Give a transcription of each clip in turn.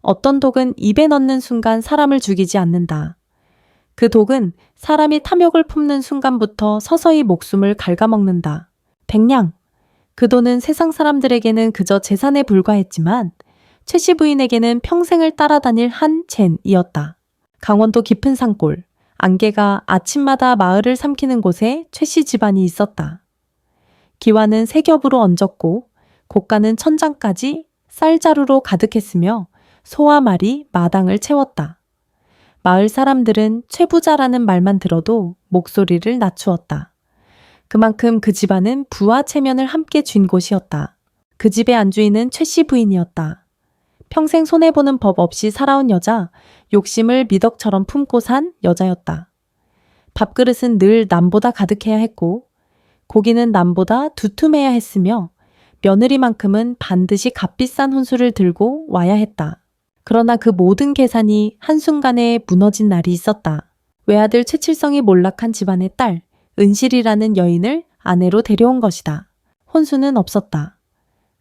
어떤 독은 입에 넣는 순간 사람을 죽이지 않는다. 그 독은 사람이 탐욕을 품는 순간부터 서서히 목숨을 갉아먹는다. 백냥. 그 돈은 세상 사람들에게는 그저 재산에 불과했지만 최 씨 부인에게는 평생을 따라다닐 한 젠이었다. 강원도 깊은 산골, 안개가 아침마다 마을을 삼키는 곳에 최 씨 집안이 있었다. 기와는 세 겹으로 얹었고 고가는 천장까지 쌀자루로 가득했으며 소와 말이 마당을 채웠다. 마을 사람들은 최부자라는 말만 들어도 목소리를 낮추었다. 그만큼 그 집안은 부와 체면을 함께 쥔 곳이었다. 그 집의 안주인은 최 씨 부인이었다. 평생 손해보는 법 없이 살아온 여자, 욕심을 미덕처럼 품고 산 여자였다. 밥그릇은 늘 남보다 가득해야 했고 고기는 남보다 두툼해야 했으며 며느리만큼은 반드시 값비싼 혼수를 들고 와야 했다. 그러나 그 모든 계산이 한순간에 무너진 날이 있었다. 외아들 최칠성이 몰락한 집안의 딸, 은실이라는 여인을 아내로 데려온 것이다. 혼수는 없었다.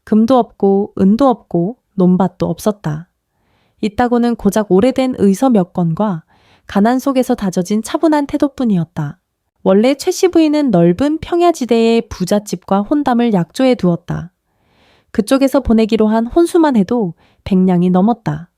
금도 없고 은도 없고 논밭도 없었다. 있다고는 고작 오래된 의서 몇 건과 가난 속에서 다져진 차분한 태도뿐이었다. 원래 최 씨 부인은 넓은 평야지대의 부잣집과 혼담을 약조해 두었다. 그쪽에서 보내기로 한 혼수만 해도 100냥이 넘었다.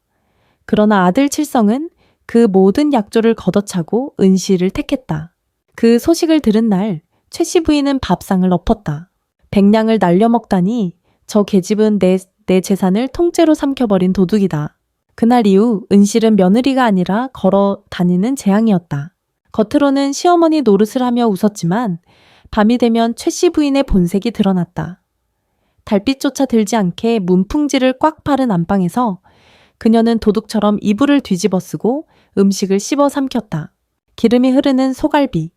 그러나 아들 칠성은 그 모든 약조를 걷어차고 은실을 택했다. 그 소식을 들은 날 최 씨 부인은 밥상을 엎었다. 100냥을 날려먹다니 저 계집은 내 재산을 통째로 삼켜버린 도둑이다. 그날 이후 은실은 며느리가 아니라 걸어 다니는 재앙이었다. 겉으로는 시어머니 노릇을 하며 웃었지만 밤이 되면 최 씨 부인의 본색이 드러났다. 달빛조차 들지 않게 문풍지를 꽉 바른 안방에서 그녀는 도둑처럼 이불을 뒤집어 쓰고 음식을 씹어 삼켰다. 기름이 흐르는 소갈비,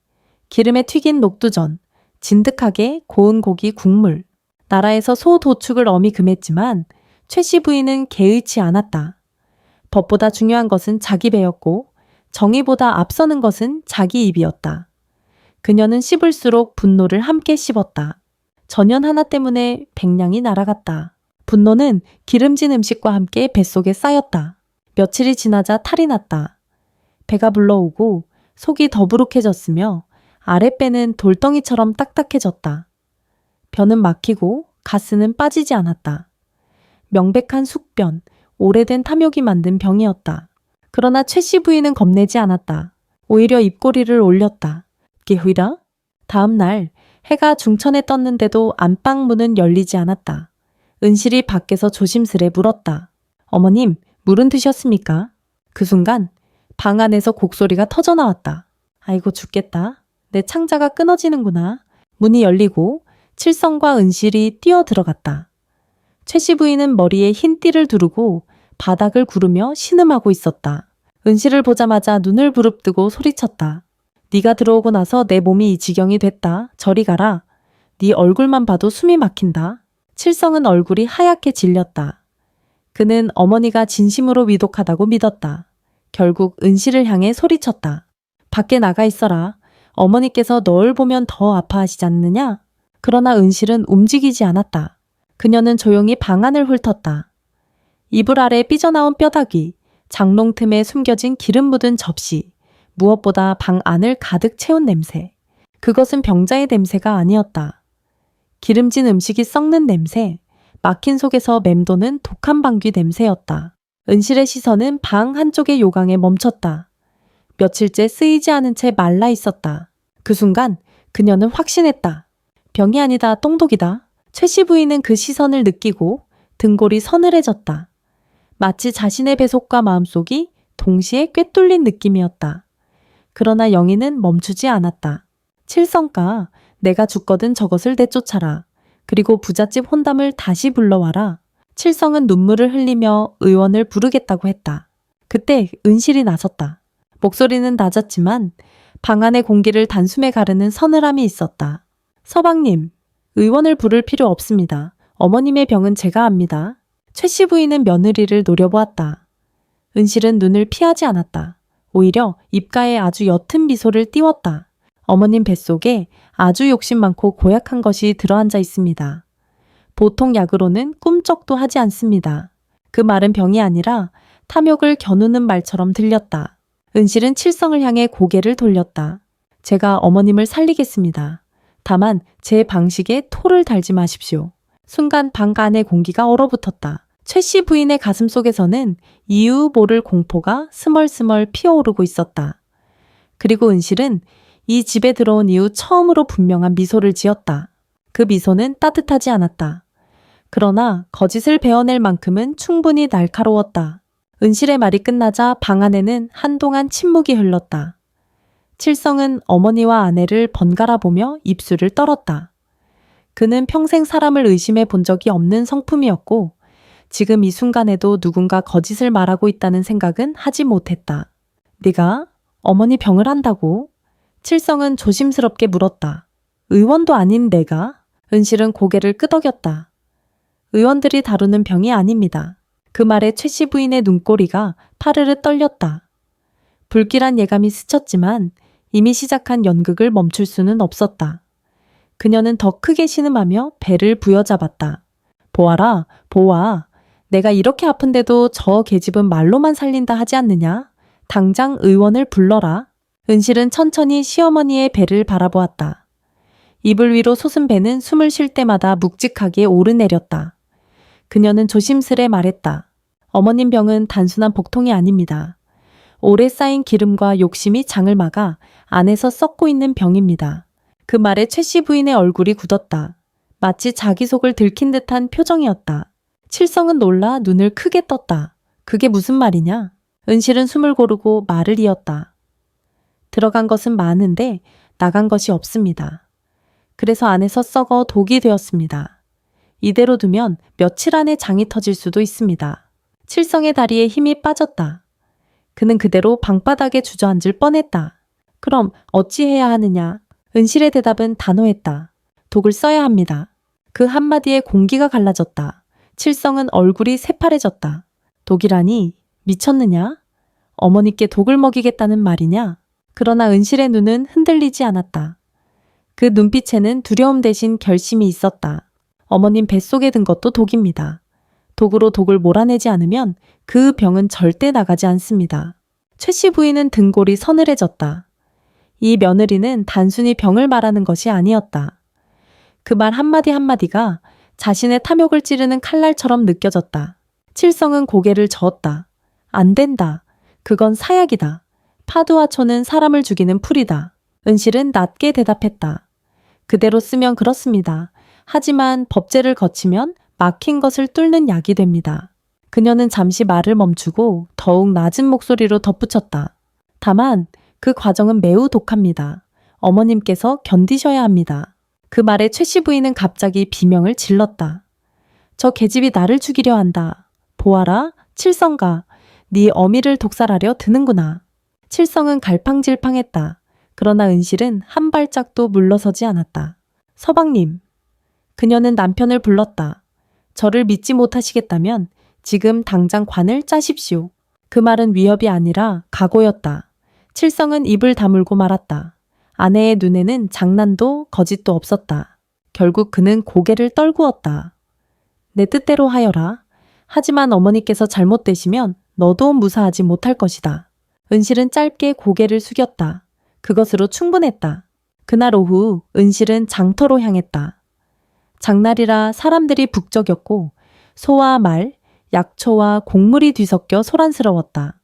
기름에 튀긴 녹두전, 진득하게 고운 고기 국물. 나라에서 소 도축을 엄히 금했지만 최 씨 부인은 개의치 않았다. 법보다 중요한 것은 자기 배였고 정의보다 앞서는 것은 자기 입이었다. 그녀는 씹을수록 분노를 함께 씹었다. 전연 하나 때문에 100냥이 날아갔다. 분노는 기름진 음식과 함께 뱃속에 쌓였다. 며칠이 지나자 탈이 났다. 배가 불러오고 속이 더부룩해졌으며 아랫배는 돌덩이처럼 딱딱해졌다. 변은 막히고 가스는 빠지지 않았다. 명백한 숙변, 오래된 탐욕이 만든 병이었다. 그러나 최 씨 부인은 겁내지 않았다. 오히려 입꼬리를 올렸다. 게후이라? 다음 날 해가 중천에 떴는데도 안방 문은 열리지 않았다. 은실이 밖에서 조심스레 물었다. 어머님, 물은 드셨습니까? 그 순간 방 안에서 곡소리가 터져나왔다. 아이고 죽겠다. 내 창자가 끊어지는구나. 문이 열리고 칠성과 은실이 뛰어 들어갔다. 최 씨 부인은 머리에 흰 띠를 두르고 바닥을 구르며 신음하고 있었다. 은실을 보자마자 눈을 부릅뜨고 소리쳤다. 네가 들어오고 나서 내 몸이 이 지경이 됐다. 저리 가라. 네 얼굴만 봐도 숨이 막힌다. 칠성은 얼굴이 하얗게 질렸다. 그는 어머니가 진심으로 위독하다고 믿었다. 결국 은실을 향해 소리쳤다. 밖에 나가 있어라. 어머니께서 널 보면 더 아파하시지 않느냐? 그러나 은실은 움직이지 않았다. 그녀는 조용히 방 안을 훑었다. 이불 아래 삐져나온 뼈다귀, 장롱 틈에 숨겨진 기름 묻은 접시, 무엇보다 방 안을 가득 채운 냄새. 그것은 병자의 냄새가 아니었다. 기름진 음식이 썩는 냄새, 막힌 속에서 맴도는 독한 방귀 냄새였다. 은실의 시선은 방 한쪽의 요강에 멈췄다. 며칠째 쓰이지 않은 채 말라 있었다. 그 순간 그녀는 확신했다. 병이 아니다, 똥독이다. 최 씨 부인은 그 시선을 느끼고 등골이 서늘해졌다. 마치 자신의 배속과 마음속이 동시에 꿰뚫린 느낌이었다. 그러나 영희는 멈추지 않았다. 칠성가, 내가 죽거든 저것을 내쫓아라. 그리고 부잣집 혼담을 다시 불러와라. 칠성은 눈물을 흘리며 의원을 부르겠다고 했다. 그때 은실이 나섰다. 목소리는 낮았지만 방 안의 공기를 단숨에 가르는 서늘함이 있었다. 서방님, 의원을 부를 필요 없습니다. 어머님의 병은 제가 압니다. 최 씨 부인은 며느리를 노려보았다. 은실은 눈을 피하지 않았다. 오히려 입가에 아주 옅은 미소를 띄웠다. 어머님 뱃속에 아주 욕심 많고 고약한 것이 들어앉아 있습니다. 보통 약으로는 꿈쩍도 하지 않습니다. 그 말은 병이 아니라 탐욕을 겨누는 말처럼 들렸다. 은실은 칠성을 향해 고개를 돌렸다. 제가 어머님을 살리겠습니다. 다만 제 방식에 토를 달지 마십시오. 순간 방 안의 공기가 얼어붙었다. 최 씨 부인의 가슴 속에서는 이유 모를 공포가 스멀스멀 피어오르고 있었다. 그리고 은실은 이 집에 들어온 이후 처음으로 분명한 미소를 지었다. 그 미소는 따뜻하지 않았다. 그러나 거짓을 베어낼 만큼은 충분히 날카로웠다. 은실의 말이 끝나자 방 안에는 한동안 침묵이 흘렀다. 칠성은 어머니와 아내를 번갈아 보며 입술을 떨었다. 그는 평생 사람을 의심해 본 적이 없는 성품이었고 지금 이 순간에도 누군가 거짓을 말하고 있다는 생각은 하지 못했다. 네가 어머니 병을 한다고? 칠성은 조심스럽게 물었다. 의원도 아닌 내가? 은실은 고개를 끄덕였다. 의원들이 다루는 병이 아닙니다. 그 말에 최 씨 부인의 눈꼬리가 파르르 떨렸다. 불길한 예감이 스쳤지만 이미 시작한 연극을 멈출 수는 없었다. 그녀는 더 크게 신음하며 배를 부여잡았다. 보아라, 보아. 내가 이렇게 아픈데도 저 계집은 말로만 살린다 하지 않느냐? 당장 의원을 불러라. 은실은 천천히 시어머니의 배를 바라보았다. 이불 위로 솟은 배는 숨을 쉴 때마다 묵직하게 오르내렸다. 그녀는 조심스레 말했다. 어머님 병은 단순한 복통이 아닙니다. 오래 쌓인 기름과 욕심이 장을 막아 안에서 썩고 있는 병입니다. 그 말에 최 씨 부인의 얼굴이 굳었다. 마치 자기 속을 들킨 듯한 표정이었다. 칠성은 놀라 눈을 크게 떴다. 그게 무슨 말이냐? 은실은 숨을 고르고 말을 이었다. 들어간 것은 많은데 나간 것이 없습니다. 그래서 안에서 썩어 독이 되었습니다. 이대로 두면 며칠 안에 장이 터질 수도 있습니다. 칠성의 다리에 힘이 빠졌다. 그는 그대로 방바닥에 주저앉을 뻔했다. 그럼 어찌해야 하느냐? 은실의 대답은 단호했다. 독을 써야 합니다. 그 한마디에 공기가 갈라졌다. 칠성은 얼굴이 새파래졌다. 독이라니? 미쳤느냐? 어머니께 독을 먹이겠다는 말이냐? 그러나 은실의 눈은 흔들리지 않았다. 그 눈빛에는 두려움 대신 결심이 있었다. 어머님 뱃속에 든 것도 독입니다. 독으로 독을 몰아내지 않으면 그 병은 절대 나가지 않습니다. 최 씨 부인은 등골이 서늘해졌다. 이 며느리는 단순히 병을 말하는 것이 아니었다. 그 말 한마디 한마디가 자신의 탐욕을 찌르는 칼날처럼 느껴졌다. 칠성은 고개를 저었다. 안 된다. 그건 사약이다. 파두아초는 사람을 죽이는 풀이다. 은실은 낮게 대답했다. 그대로 쓰면 그렇습니다. 하지만 법제를 거치면 막힌 것을 뚫는 약이 됩니다. 그녀는 잠시 말을 멈추고 더욱 낮은 목소리로 덧붙였다. 다만 그 과정은 매우 독합니다. 어머님께서 견디셔야 합니다. 그 말에 최 씨 부인은 갑자기 비명을 질렀다. 저 계집이 나를 죽이려 한다. 보아라, 칠성가. 네 어미를 독살하려 드는구나. 칠성은 갈팡질팡했다. 그러나 은실은 한 발짝도 물러서지 않았다. 서방님. 그녀는 남편을 불렀다. 저를 믿지 못하시겠다면 지금 당장 관을 짜십시오. 그 말은 위협이 아니라 각오였다. 칠성은 입을 다물고 말았다. 아내의 눈에는 장난도 거짓도 없었다. 결국 그는 고개를 떨구었다. 내 뜻대로 하여라. 하지만 어머니께서 잘못되시면 너도 무사하지 못할 것이다. 은실은 짧게 고개를 숙였다. 그것으로 충분했다. 그날 오후 은실은 장터로 향했다. 장날이라 사람들이 북적였고 소와 말, 약초와 곡물이 뒤섞여 소란스러웠다.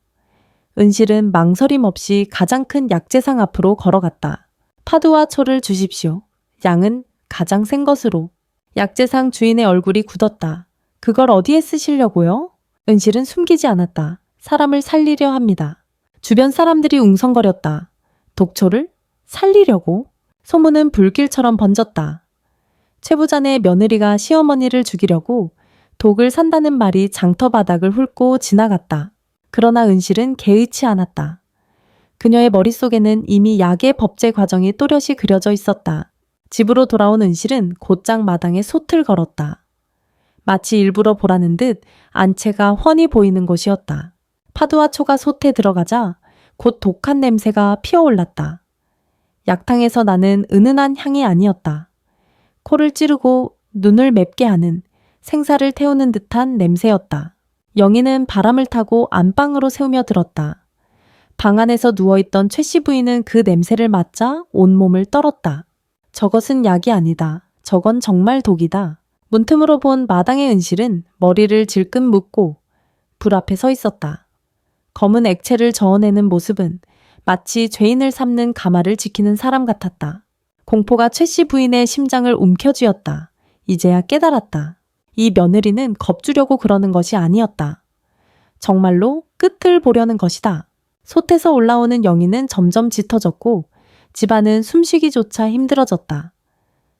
은실은 망설임 없이 가장 큰 약재상 앞으로 걸어갔다. 파두와 초를 주십시오. 양은 가장 센 것으로. 약재상 주인의 얼굴이 굳었다. 그걸 어디에 쓰시려고요? 은실은 숨기지 않았다. 사람을 살리려 합니다. 주변 사람들이 웅성거렸다. 독초를 살리려고? 소문은 불길처럼 번졌다. 최 부자네 며느리가 시어머니를 죽이려고 독을 산다는 말이 장터 바닥을 훑고 지나갔다. 그러나 은실은 개의치 않았다. 그녀의 머릿속에는 이미 약의 법제 과정이 또렷이 그려져 있었다. 집으로 돌아온 은실은 곧장 마당에 솥을 걸었다. 마치 일부러 보라는 듯 안채가 훤히 보이는 곳이었다. 파두와 초가 솥에 들어가자 곧 독한 냄새가 피어올랐다. 약탕에서 나는 은은한 향이 아니었다. 코를 찌르고 눈을 맵게 하는 생사를 태우는 듯한 냄새였다. 영희는 바람을 타고 안방으로 세우며 들었다. 방 안에서 누워있던 최 씨 부인은 그 냄새를 맡자 온몸을 떨었다. 저것은 약이 아니다. 저건 정말 독이다. 문틈으로 본 마당의 은실은 머리를 질끈 묶고 불 앞에 서 있었다. 검은 액체를 저어내는 모습은 마치 죄인을 삼는 가마를 지키는 사람 같았다. 공포가 최 씨 부인의 심장을 움켜쥐었다. 이제야 깨달았다. 이 며느리는 겁주려고 그러는 것이 아니었다. 정말로 끝을 보려는 것이다. 솥에서 올라오는 영희는 점점 짙어졌고 집안은 숨쉬기조차 힘들어졌다.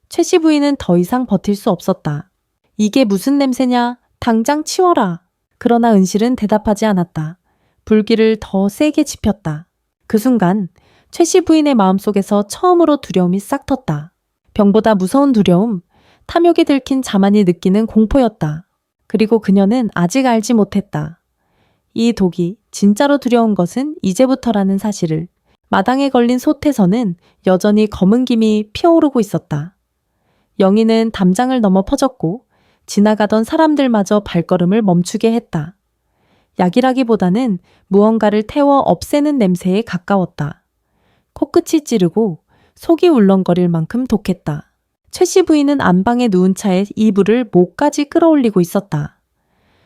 최 씨 부인은 더 이상 버틸 수 없었다. 이게 무슨 냄새냐? 당장 치워라. 그러나 은실은 대답하지 않았다. 불길을 더 세게 지폈다. 그 순간 최 씨 부인의 마음속에서 처음으로 두려움이 싹 텄다. 병보다 무서운 두려움, 탐욕에 들킨 자만이 느끼는 공포였다. 그리고 그녀는 아직 알지 못했다. 이 독이 진짜로 두려운 것은 이제부터라는 사실을. 마당에 걸린 솥에서는 여전히 검은 김이 피어오르고 있었다. 영희는 담장을 넘어 퍼졌고 지나가던 사람들마저 발걸음을 멈추게 했다. 약이라기보다는 무언가를 태워 없애는 냄새에 가까웠다. 코끝이 찌르고 속이 울렁거릴 만큼 독했다. 최 씨 부인은 안방에 누운 차에 이불을 목까지 끌어올리고 있었다.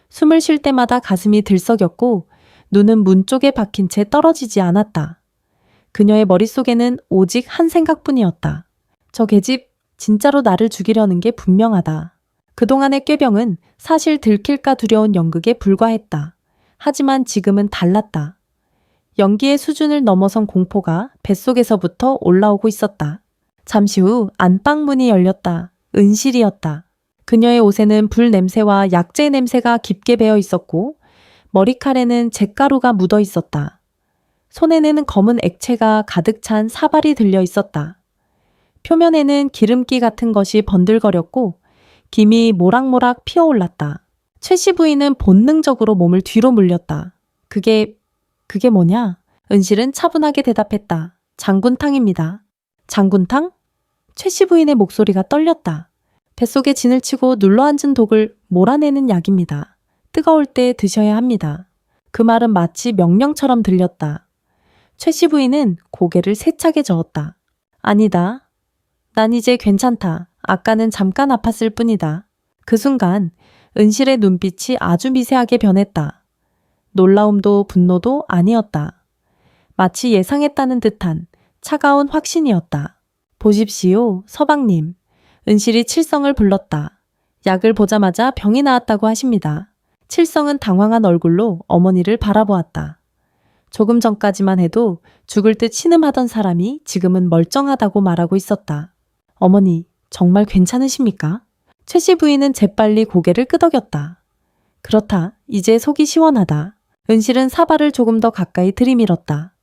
숨을 쉴 때마다 가슴이 들썩였고 눈은 문 쪽에 박힌 채 떨어지지 않았다. 그녀의 머릿속에는 오직 한 생각뿐이었다. 저 계집 진짜로 나를 죽이려는 게 분명하다. 그동안의 꾀병은 사실 들킬까 두려운 연극에 불과했다. 하지만 지금은 달랐다. 연기의 수준을 넘어선 공포가 뱃속에서부터 올라오고 있었다. 잠시 후 안방 문이 열렸다. 은실이었다. 그녀의 옷에는 불 냄새와 약재 냄새가 깊게 배어 있었고 머리칼에는 잿가루가 묻어 있었다. 손에는 검은 액체가 가득 찬 사발이 들려 있었다. 표면에는 기름기 같은 것이 번들거렸고 김이 모락모락 피어올랐다. 최 씨 부인은 본능적으로 몸을 뒤로 물렸다. 그게 뭐냐? 은실은 차분하게 대답했다. 장군탕입니다. 장군탕? 최 씨 부인의 목소리가 떨렸다. 뱃속에 진을 치고 눌러앉은 독을 몰아내는 약입니다. 뜨거울 때 드셔야 합니다. 그 말은 마치 명령처럼 들렸다. 최 씨 부인은 고개를 세차게 저었다. 아니다. 난 이제 괜찮다. 아까는 잠깐 아팠을 뿐이다. 그 순간 은실의 눈빛이 아주 미세하게 변했다. 놀라움도 분노도 아니었다. 마치 예상했다는 듯한 차가운 확신이었다. 보십시오, 서방님. 은실이 칠성을 불렀다. 약을 보자마자 병이 나았다고 하십니다. 칠성은 당황한 얼굴로 어머니를 바라보았다. 조금 전까지만 해도 죽을 듯 신음하던 사람이 지금은 멀쩡하다고 말하고 있었다. 어머니, 정말 괜찮으십니까? 최 씨 부인은 재빨리 고개를 끄덕였다. 그렇다. 이제 속이 시원하다. 은실은 사발을 조금 더 가까이 들이밀었다.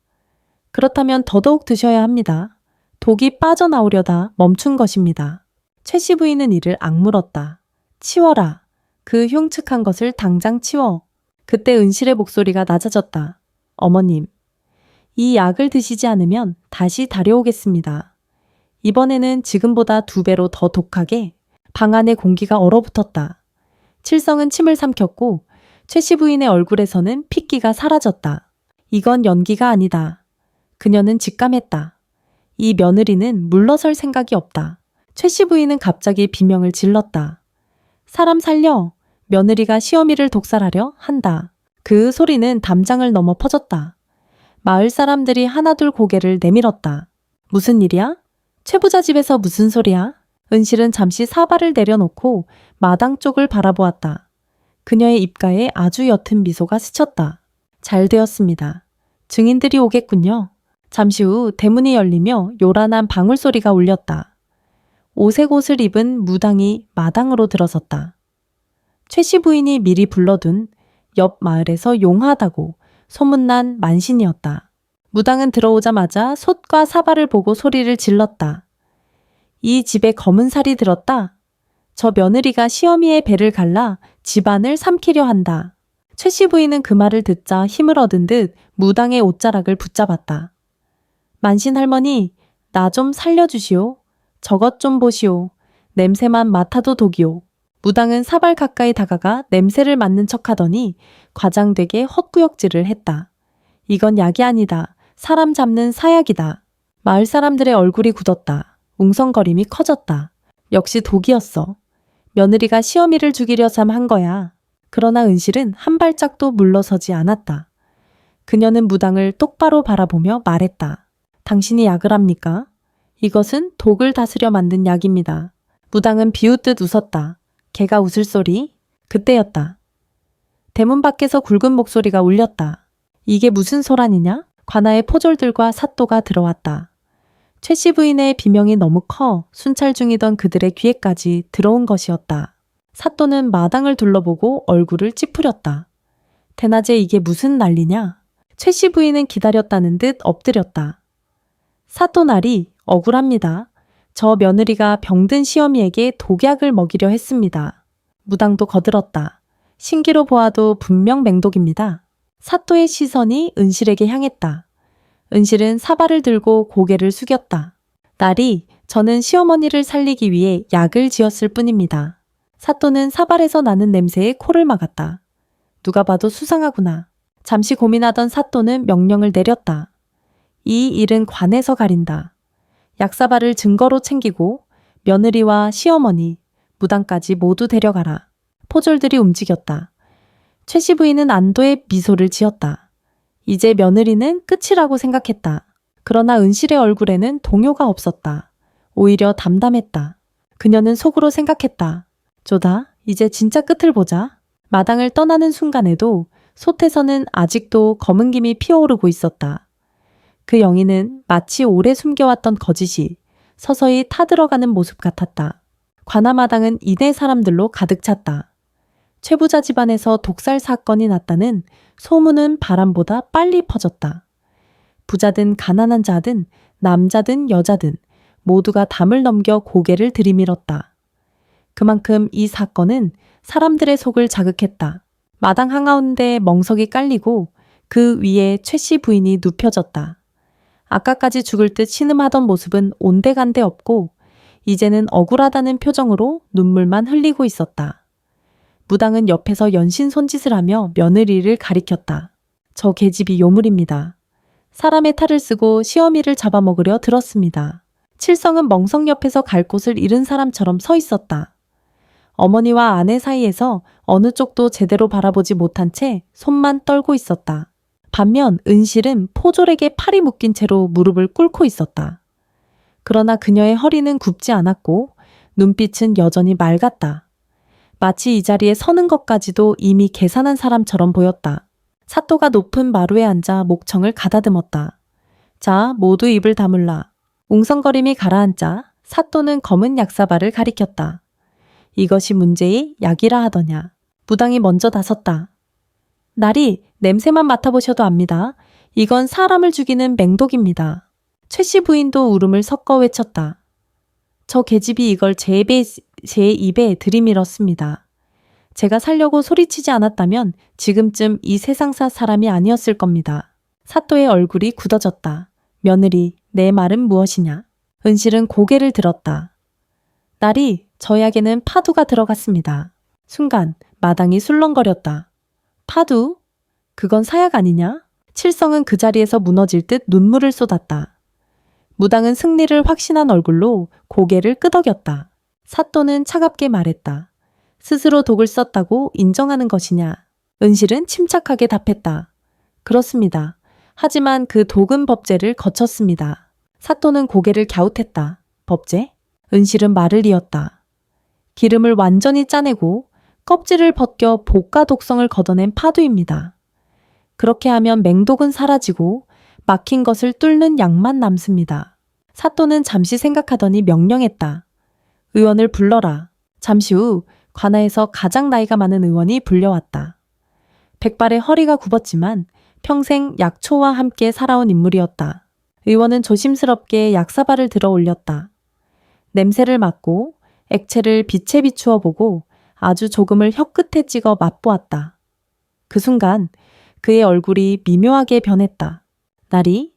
그렇다면 더더욱 드셔야 합니다. 독이 빠져나오려다 멈춘 것입니다. 최 씨 부인은 이를 악물었다. 치워라. 그 흉측한 것을 당장 치워. 그때 은실의 목소리가 낮아졌다. 어머님, 이 약을 드시지 않으면 다시 다려오겠습니다. 이번에는 지금보다 2배로 더 독하게. 방 안의 공기가 얼어붙었다. 칠성은 침을 삼켰고 최 씨 부인의 얼굴에서는 핏기가 사라졌다. 이건 연기가 아니다. 그녀는 직감했다. 이 며느리는 물러설 생각이 없다. 최 씨 부인은 갑자기 비명을 질렀다. 사람 살려. 며느리가 시어미를 독살하려 한다. 그 소리는 담장을 넘어 퍼졌다. 마을 사람들이 하나둘 고개를 내밀었다. 무슨 일이야? 최 부자 집에서 무슨 소리야? 은실은 잠시 사발을 내려놓고 마당 쪽을 바라보았다. 그녀의 입가에 아주 옅은 미소가 스쳤다. 잘 되었습니다. 증인들이 오겠군요. 잠시 후 대문이 열리며 요란한 방울소리가 울렸다. 오색 옷을 입은 무당이 마당으로 들어섰다. 최 씨 부인이 미리 불러둔 옆 마을에서 용하다고 소문난 만신이었다. 무당은 들어오자마자 솥과 사발을 보고 소리를 질렀다. 이 집에 검은 살이 들었다. 저 며느리가 시어미의 배를 갈라 집안을 삼키려 한다. 최 씨 부인은 그 말을 듣자 힘을 얻은 듯 무당의 옷자락을 붙잡았다. 만신 할머니, 나 좀 살려주시오. 저것 좀 보시오. 냄새만 맡아도 독이오. 무당은 사발 가까이 다가가 냄새를 맡는 척하더니 과장되게 헛구역질을 했다. 이건 약이 아니다. 사람 잡는 사약이다. 마을 사람들의 얼굴이 굳었다. 웅성거림이 커졌다. 역시 독이었어. 며느리가 시어미를 죽이려 삼 한 거야. 그러나 은실은 한 발짝도 물러서지 않았다. 그녀는 무당을 똑바로 바라보며 말했다. 당신이 약을 합니까? 이것은 독을 다스려 만든 약입니다. 무당은 비웃듯 웃었다. 개가 웃을 소리? 그때였다. 대문 밖에서 굵은 목소리가 울렸다. 이게 무슨 소란이냐? 관아의 포졸들과 사또가 들어왔다. 최 씨 부인의 비명이 너무 커 순찰 중이던 그들의 귀에까지 들어온 것이었다. 사또는 마당을 둘러보고 얼굴을 찌푸렸다. 대낮에 이게 무슨 난리냐? 최 씨 부인은 기다렸다는 듯 엎드렸다. 사또 날이 억울합니다. 저 며느리가 병든 시어미에게 독약을 먹이려 했습니다. 무당도 거들었다. 신기로 보아도 분명 맹독입니다. 사또의 시선이 은실에게 향했다. 은실은 사발을 들고 고개를 숙였다. 날이 저는 시어머니를 살리기 위해 약을 지었을 뿐입니다. 사또는 사발에서 나는 냄새에 코를 막았다. 누가 봐도 수상하구나. 잠시 고민하던 사또는 명령을 내렸다. 이 일은 관에서 가린다. 약사발을 증거로 챙기고 며느리와 시어머니, 무당까지 모두 데려가라. 포졸들이 움직였다. 최 씨 부인은 안도의 미소를 지었다. 이제 며느리는 끝이라고 생각했다. 그러나 은실의 얼굴에는 동요가 없었다. 오히려 담담했다. 그녀는 속으로 생각했다. 조다, 이제 진짜 끝을 보자. 마당을 떠나는 순간에도 솥에서는 아직도 검은 김이 피어오르고 있었다. 그 영인은 마치 오래 숨겨왔던 거짓이 서서히 타들어가는 모습 같았다. 관아마당은 이내 사람들로 가득 찼다. 최부자 집안에서 독살 사건이 났다는 소문은 바람보다 빨리 퍼졌다. 부자든 가난한 자든 남자든 여자든 모두가 담을 넘겨 고개를 들이밀었다. 그만큼 이 사건은 사람들의 속을 자극했다. 마당 한가운데 멍석이 깔리고 그 위에 최 씨 부인이 눕혀졌다. 아까까지 죽을 듯 신음하던 모습은 온데간데 없고 이제는 억울하다는 표정으로 눈물만 흘리고 있었다. 무당은 옆에서 연신 손짓을 하며 며느리를 가리켰다. 저 계집이 요물입니다. 사람의 탈을 쓰고 시어미를 잡아먹으려 들었습니다. 칠성은 멍석 옆에서 갈 곳을 잃은 사람처럼 서 있었다. 어머니와 아내 사이에서 어느 쪽도 제대로 바라보지 못한 채 손만 떨고 있었다. 반면 은실은 포졸에게 팔이 묶인 채로 무릎을 꿇고 있었다. 그러나 그녀의 허리는 굽지 않았고 눈빛은 여전히 맑았다. 마치 이 자리에 서는 것까지도 이미 계산한 사람처럼 보였다. 사또가 높은 마루에 앉아 목청을 가다듬었다. 자, 모두 입을 다물라. 웅성거림이 가라앉자 사또는 검은 약사발을 가리켰다. 이것이 문제의 약이라 하더냐. 무당이 먼저 나섰다. 날이 냄새만 맡아보셔도 압니다. 이건 사람을 죽이는 맹독입니다. 최 씨 부인도 울음을 섞어 외쳤다. 저 계집이 이걸 제 입에 들이밀었습니다. 제가 살려고 소리치지 않았다면 지금쯤 이 세상사 사람이 아니었을 겁니다. 사또의 얼굴이 굳어졌다. 며느리, 내 말은 무엇이냐? 은실은 고개를 들었다. 날이 저 약에는 파두가 들어갔습니다. 순간 마당이 술렁거렸다. 파두? 그건 사약 아니냐? 칠성은 그 자리에서 무너질 듯 눈물을 쏟았다. 무당은 승리를 확신한 얼굴로 고개를 끄덕였다. 사또는 차갑게 말했다. 스스로 독을 썼다고 인정하는 것이냐? 은실은 침착하게 답했다. 그렇습니다. 하지만 그 독은 법제를 거쳤습니다. 사또는 고개를 갸웃했다. 법제? 은실은 말을 이었다. 기름을 완전히 짜내고 껍질을 벗겨 복과 독성을 걷어낸 파두입니다. 그렇게 하면 맹독은 사라지고 막힌 것을 뚫는 약만 남습니다. 사또는 잠시 생각하더니 명령했다. 의원을 불러라. 잠시 후 관아에서 가장 나이가 많은 의원이 불려왔다. 백발의 허리가 굽었지만 평생 약초와 함께 살아온 인물이었다. 의원은 조심스럽게 약사발을 들어 올렸다. 냄새를 맡고 액체를 빛에 비추어 보고 아주 조금을 혀끝에 찍어 맛보았다. 그 순간 그의 얼굴이 미묘하게 변했다. 날이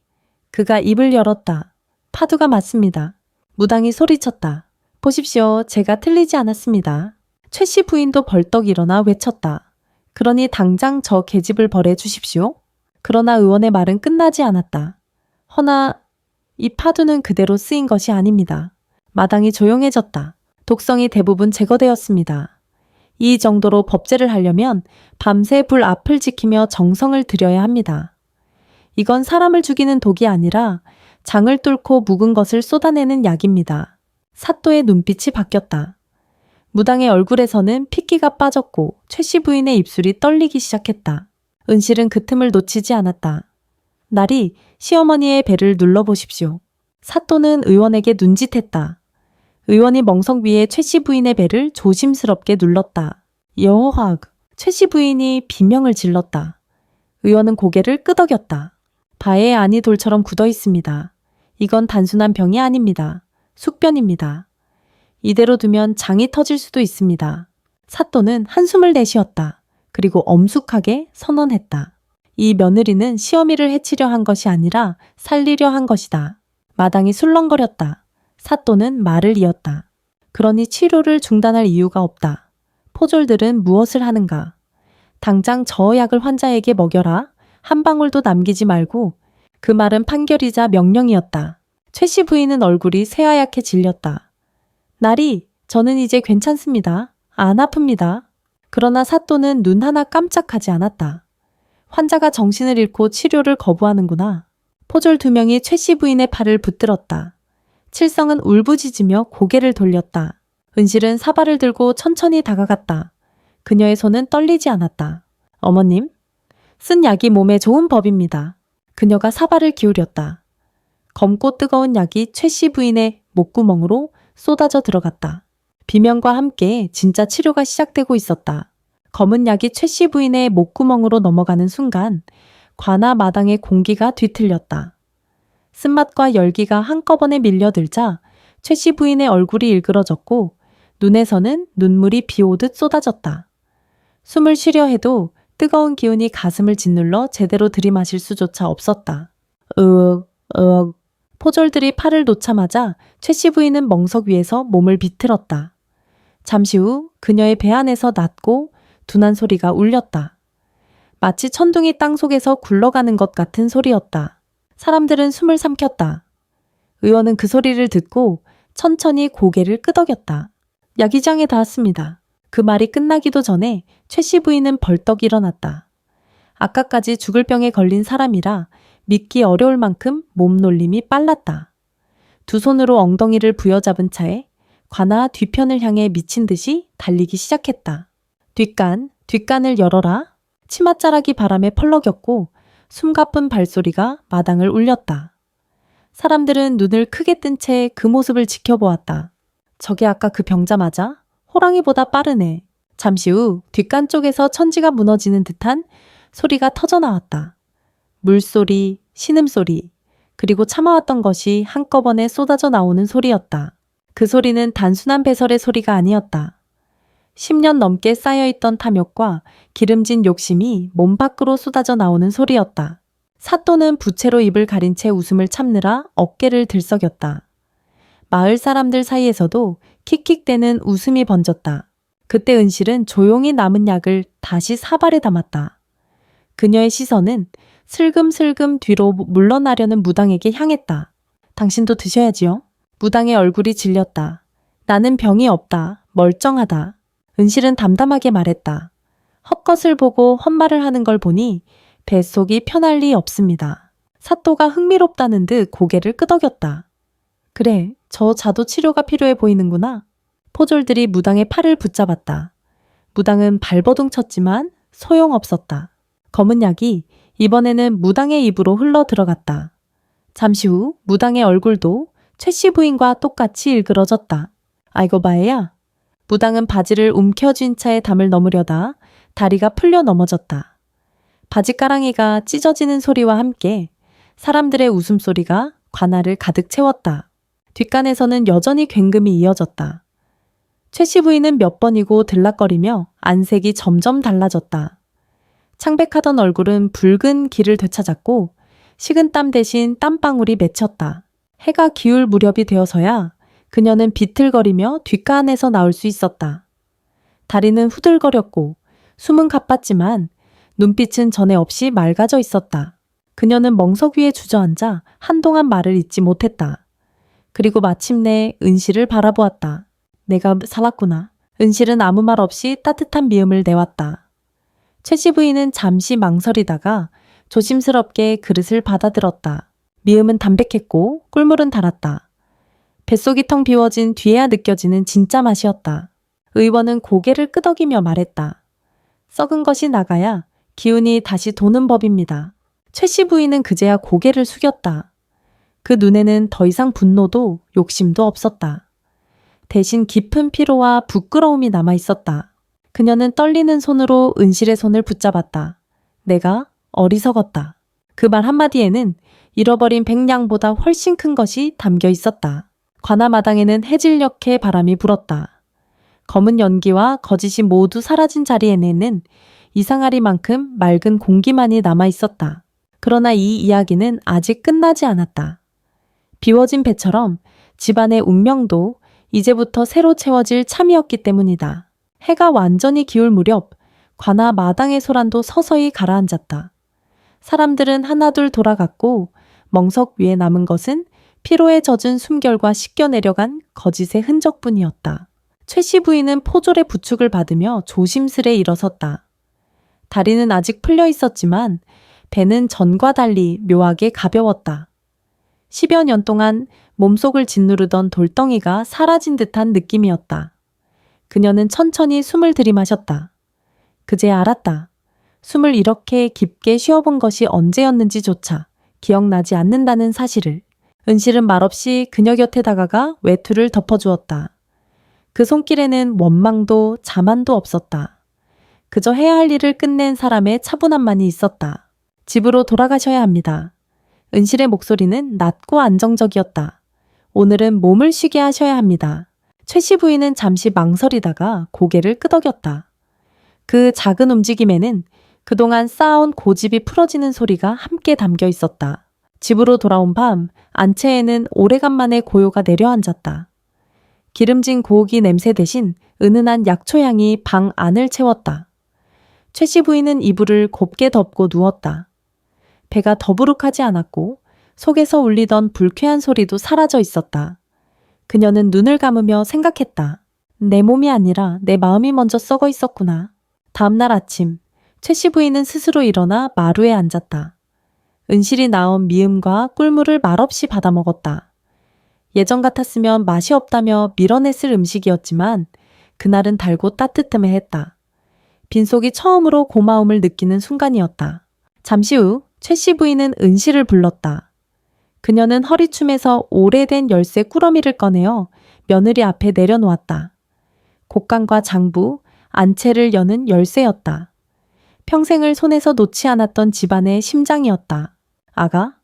그가 입을 열었다. 파두가 맞습니다. 무당이 소리쳤다. 보십시오. 제가 틀리지 않았습니다. 최 씨 부인도 벌떡 일어나 외쳤다. 그러니 당장 저 계집을 벌해 주십시오. 그러나 의원의 말은 끝나지 않았다. 허나 이 파도는 그대로 쓰인 것이 아닙니다. 마당이 조용해졌다. 독성이 대부분 제거되었습니다. 이 정도로 법제를 하려면 밤새 불 앞을 지키며 정성을 들여야 합니다. 이건 사람을 죽이는 독이 아니라 장을 뚫고 묵은 것을 쏟아내는 약입니다. 사또의 눈빛이 바뀌었다. 무당의 얼굴에서는 핏기가 빠졌고 최 씨 부인의 입술이 떨리기 시작했다. 은실은 그 틈을 놓치지 않았다. 날이 시어머니의 배를 눌러보십시오. 사또는 의원에게 눈짓했다. 의원이 멍석 위에 최 씨 부인의 배를 조심스럽게 눌렀다. 여호학, 최 씨 부인이 비명을 질렀다. 의원은 고개를 끄덕였다. 바에 안이 돌처럼 굳어 있습니다. 이건 단순한 병이 아닙니다. 숙변입니다. 이대로 두면 장이 터질 수도 있습니다. 사또는 한숨을 내쉬었다. 그리고 엄숙하게 선언했다. 이 며느리는 시어미를 해치려 한 것이 아니라 살리려 한 것이다. 마당이 술렁거렸다. 사또는 말을 이었다. 그러니 치료를 중단할 이유가 없다. 포졸들은 무엇을 하는가? 당장 저 약을 환자에게 먹여라. 한 방울도 남기지 말고. 그 말은 판결이자 명령이었다. 최 씨 부인은 얼굴이 새하얗게 질렸다. 나리, 저는 이제 괜찮습니다. 안 아픕니다. 그러나 사또는 눈 하나 깜짝하지 않았다. 환자가 정신을 잃고 치료를 거부하는구나. 포졸 2명이 최 씨 부인의 팔을 붙들었다. 칠성은 울부짖으며 고개를 돌렸다. 은실은 사발을 들고 천천히 다가갔다. 그녀의 손은 떨리지 않았다. 어머님, 쓴 약이 몸에 좋은 법입니다. 그녀가 사발을 기울였다. 검고 뜨거운 약이 최 씨 부인의 목구멍으로 쏟아져 들어갔다. 비명과 함께 진짜 치료가 시작되고 있었다. 검은 약이 최 씨 부인의 목구멍으로 넘어가는 순간 관아 마당의 공기가 뒤틀렸다. 쓴맛과 열기가 한꺼번에 밀려들자 최 씨 부인의 얼굴이 일그러졌고 눈에서는 눈물이 비오듯 쏟아졌다. 숨을 쉬려 해도 뜨거운 기운이 가슴을 짓눌러 제대로 들이마실 수조차 없었다. 포졸들이 팔을 놓자마자 최 씨 부인은 멍석 위에서 몸을 비틀었다. 잠시 후 그녀의 배 안에서 낮고 둔한 소리가 울렸다. 마치 천둥이 땅속에서 굴러가는 것 같은 소리였다. 사람들은 숨을 삼켰다. 의원은 그 소리를 듣고 천천히 고개를 끄덕였다. 야기장에 닿았습니다. 그 말이 끝나기도 전에 최 씨 부인은 벌떡 일어났다. 아까까지 죽을 병에 걸린 사람이라 믿기 어려울 만큼 몸놀림이 빨랐다. 두 손으로 엉덩이를 부여잡은 차에 관아 뒤편을 향해 미친 듯이 달리기 시작했다. 뒷간을 열어라. 치맛자락이 바람에 펄럭였고 숨가쁜 발소리가 마당을 울렸다. 사람들은 눈을 크게 뜬 채 그 모습을 지켜보았다. 저게 아까 그 병자 맞아? 호랑이보다 빠르네. 잠시 후 뒷간 쪽에서 천지가 무너지는 듯한 소리가 터져나왔다. 물소리, 신음소리, 그리고 참아왔던 것이 한꺼번에 쏟아져 나오는 소리였다. 그 소리는 단순한 배설의 소리가 아니었다. 10년 넘게 쌓여있던 탐욕과 기름진 욕심이 몸 밖으로 쏟아져 나오는 소리였다. 사또는 부채로 입을 가린 채 웃음을 참느라 어깨를 들썩였다. 마을 사람들 사이에서도 킥킥대는 웃음이 번졌다. 그때 은실은 조용히 남은 약을 다시 사발에 담았다. 그녀의 시선은 슬금슬금 뒤로 물러나려는 무당에게 향했다. 당신도 드셔야지요. 무당의 얼굴이 질렸다. 나는 병이 없다. 멀쩡하다. 은실은 담담하게 말했다. 헛것을 보고 헛말을 하는 걸 보니 뱃속이 편할 리 없습니다. 사또가 흥미롭다는 듯 고개를 끄덕였다. 그래, 저 자도 치료가 필요해 보이는구나. 포졸들이 무당의 팔을 붙잡았다. 무당은 발버둥 쳤지만 소용없었다. 검은 약이 이번에는 무당의 입으로 흘러 들어갔다. 잠시 후 무당의 얼굴도 최 씨 부인과 똑같이 일그러졌다. 아이고 바에야. 무당은 바지를 움켜쥔 차에 담을 넘으려다 다리가 풀려 넘어졌다. 바지가랑이가 찢어지는 소리와 함께 사람들의 웃음소리가 관아를 가득 채웠다. 뒷간에서는 여전히 굉금이 이어졌다. 최 씨 부인은 몇 번이고 들락거리며 안색이 점점 달라졌다. 창백하던 얼굴은 붉은 기를 되찾았고 식은땀 대신 땀방울이 맺혔다. 해가 기울 무렵이 되어서야 그녀는 비틀거리며 뒷간에서 나올 수 있었다. 다리는 후들거렸고 숨은 가빴지만 눈빛은 전에 없이 맑아져 있었다. 그녀는 멍석 위에 주저앉아 한동안 말을 잇지 못했다. 그리고 마침내 은실을 바라보았다. 내가 살았구나. 은실은 아무 말 없이 따뜻한 미음을 내왔다. 최씨 부인은 잠시 망설이다가 조심스럽게 그릇을 받아들었다. 미음은 담백했고 꿀물은 달았다. 뱃속이 텅 비워진 뒤에야 느껴지는 진짜 맛이었다. 의원은 고개를 끄덕이며 말했다. 썩은 것이 나가야 기운이 다시 도는 법입니다. 최씨 부인은 그제야 고개를 숙였다. 그 눈에는 더 이상 분노도 욕심도 없었다. 대신 깊은 피로와 부끄러움이 남아 있었다. 그녀는 떨리는 손으로 은실의 손을 붙잡았다. 내가 어리석었다. 그 말 한마디에는 잃어버린 백냥보다 훨씬 큰 것이 담겨 있었다. 관아마당에는 해질녘의 바람이 불었다. 검은 연기와 거짓이 모두 사라진 자리에는 이상하리만큼 맑은 공기만이 남아 있었다. 그러나 이 이야기는 아직 끝나지 않았다. 비워진 배처럼 집안의 운명도 이제부터 새로 채워질 참이었기 때문이다. 해가 완전히 기울 무렵 관아 마당의 소란도 서서히 가라앉았다. 사람들은 하나둘 돌아갔고 멍석 위에 남은 것은 피로에 젖은 숨결과 씻겨 내려간 거짓의 흔적뿐이었다. 최씨 부인은 포졸의 부축을 받으며 조심스레 일어섰다. 다리는 아직 풀려 있었지만 배는 전과 달리 묘하게 가벼웠다. 10여 년 동안 몸속을 짓누르던 돌덩이가 사라진 듯한 느낌이었다. 그녀는 천천히 숨을 들이마셨다. 그제야 알았다. 숨을 이렇게 깊게 쉬어본 것이 언제였는지조차 기억나지 않는다는 사실을. 은실은 말없이 그녀 곁에 다가가 외투를 덮어주었다. 그 손길에는 원망도 자만도 없었다. 그저 해야 할 일을 끝낸 사람의 차분함만이 있었다. 집으로 돌아가셔야 합니다. 은실의 목소리는 낮고 안정적이었다. 오늘은 몸을 쉬게 하셔야 합니다. 최씨 부인은 잠시 망설이다가 고개를 끄덕였다. 그 작은 움직임에는 그동안 쌓아온 고집이 풀어지는 소리가 함께 담겨 있었다. 집으로 돌아온 밤 안채에는 오래간만에 고요가 내려앉았다. 기름진 고기 냄새 대신 은은한 약초향이 방 안을 채웠다. 최씨 부인은 이불을 곱게 덮고 누웠다. 배가 더부룩하지 않았고 속에서 울리던 불쾌한 소리도 사라져 있었다. 그녀는 눈을 감으며 생각했다. 내 몸이 아니라 내 마음이 먼저 썩어 있었구나. 다음날 아침 최씨 부인은 스스로 일어나 마루에 앉았다. 은실이 나온 미음과 꿀물을 말없이 받아먹었다. 예전 같았으면 맛이 없다며 밀어냈을 음식이었지만 그날은 달고 따뜻함에 했다. 빈속이 처음으로 고마움을 느끼는 순간이었다. 잠시 후 최씨 부인은 은실을 불렀다. 그녀는 허리춤에서 오래된 열쇠 꾸러미를 꺼내어 며느리 앞에 내려놓았다. 곡간과 장부, 안채를 여는 열쇠였다. 평생을 손에서 놓지 않았던 집안의 심장이었다. 아가?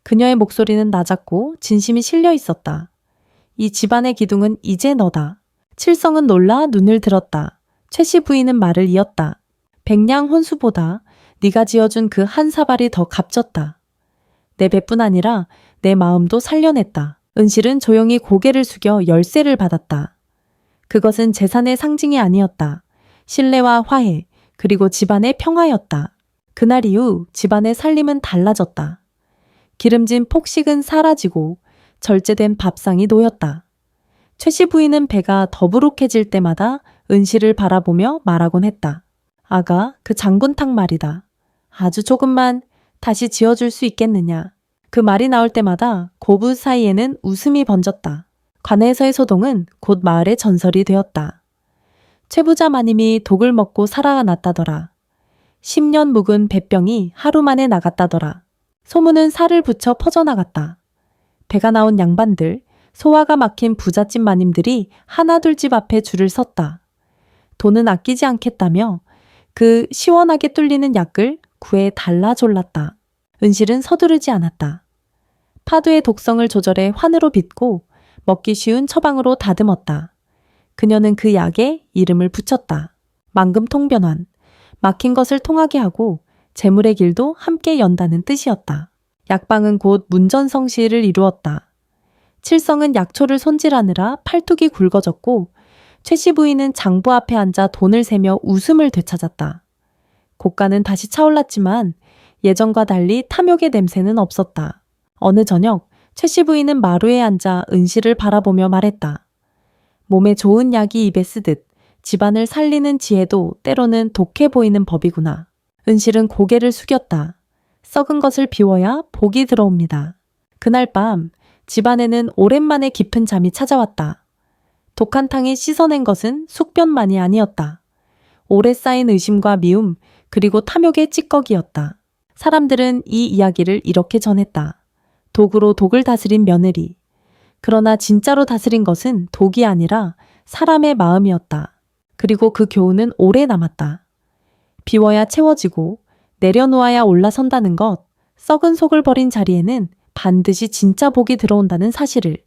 그녀의 목소리는 낮았고 진심이 실려 있었다. 이 집안의 기둥은 이제 너다. 칠성은 놀라 눈을 들었다. 최씨 부인은 말을 이었다. 백냥 혼수보다 네가 지어준 그 한 사발이 더 값졌다. 내 배뿐 아니라 내 마음도 살려냈다. 은실은 조용히 고개를 숙여 열쇠를 받았다. 그것은 재산의 상징이 아니었다. 신뢰와 화해, 그리고 집안의 평화였다. 그날 이후 집안의 살림은 달라졌다. 기름진 폭식은 사라지고 절제된 밥상이 놓였다. 최씨 부인은 배가 더부룩해질 때마다 은실을 바라보며 말하곤 했다. 아가, 그 장군탕 말이다. 아주 조금만 다시 지어줄 수 있겠느냐. 그 말이 나올 때마다 고부 사이에는 웃음이 번졌다. 관에서의 소동은 곧 마을의 전설이 되었다. 최부자 마님이 독을 먹고 살아났다더라. 10년 묵은 배병이 하루 만에 나갔다더라. 소문은 살을 붙여 퍼져나갔다. 배가 나온 양반들, 소화가 막힌 부잣집 마님들이 하나둘 집 앞에 줄을 섰다. 돈은 아끼지 않겠다며 그 시원하게 뚫리는 약을 구해 달라 졸랐다. 은실은 서두르지 않았다. 파도의 독성을 조절해 환으로 빚고 먹기 쉬운 처방으로 다듬었다. 그녀는 그 약에 이름을 붙였다. 만금통변환, 막힌 것을 통하게 하고 재물의 길도 함께 연다는 뜻이었다. 약방은 곧 문전성시를 이루었다. 칠성은 약초를 손질하느라 팔뚝이 굵어졌고 최 씨 부인은 장부 앞에 앉아 돈을 세며 웃음을 되찾았다. 고가는 다시 차올랐지만 예전과 달리 탐욕의 냄새는 없었다. 어느 저녁 최 씨 부인은 마루에 앉아 은실을 바라보며 말했다. 몸에 좋은 약이 입에 쓰듯 집안을 살리는 지혜도 때로는 독해 보이는 법이구나. 은실은 고개를 숙였다. 썩은 것을 비워야 복이 들어옵니다. 그날 밤 집안에는 오랜만에 깊은 잠이 찾아왔다. 독한탕이 씻어낸 것은 숙변만이 아니었다. 오래 쌓인 의심과 미움 그리고 탐욕의 찌꺼기였다. 사람들은 이 이야기를 이렇게 전했다. 독으로 독을 다스린 며느리. 그러나 진짜로 다스린 것은 독이 아니라 사람의 마음이었다. 그리고 그 교훈은 오래 남았다. 비워야 채워지고 내려놓아야 올라선다는 것, 썩은 속을 버린 자리에는 반드시 진짜 복이 들어온다는 사실을.